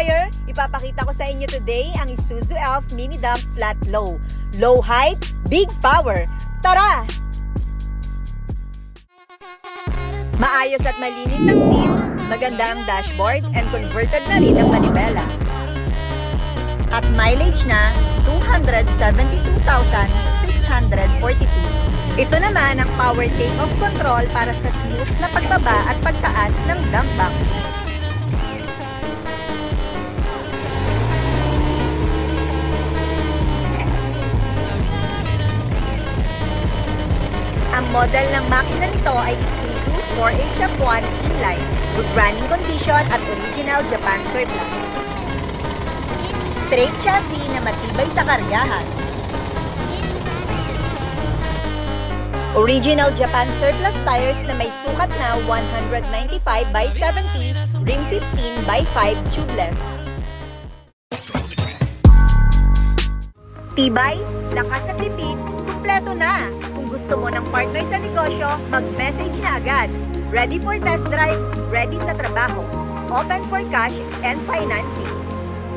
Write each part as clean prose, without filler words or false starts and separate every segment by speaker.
Speaker 1: buyer, ipapakita ko sa inyo today ang Isuzu Elf Mini Dump Flat Low. Low height, big power. Tara! Maayos at malinis ang seat, maganda ang dashboard, and converted na rin ang manibela. At mileage na 272,642. Ito naman ang power take-off control para sa smooth na pagbaba at pagtaas ng dump box. Ang model ng makina nito ay Isuzu 4HF1 inline, good running condition at original Japan surplus. Straight chassis na matibay sa kargahan. Original Japan surplus tires na may sukat na 195 by 70, rim 15 by 5 tubeless. Tibay, lakas at tipid, kumpleto na! Kung gusto mo ng partner sa negosyo, mag-message na agad. Ready for test drive, ready sa trabaho. Open for cash and financing.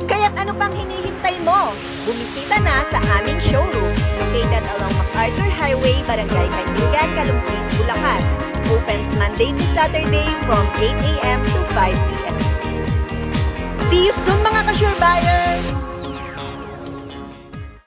Speaker 1: Kaya't ano pang hinihintay mo? Bumisita na sa aming showroom, located along MacArthur Highway, Barangay Kayugan, Kalumpit, Bulacan. Opens Monday to Saturday from 8 a.m. to 5 p.m. See you soon mga ka-sure buyers!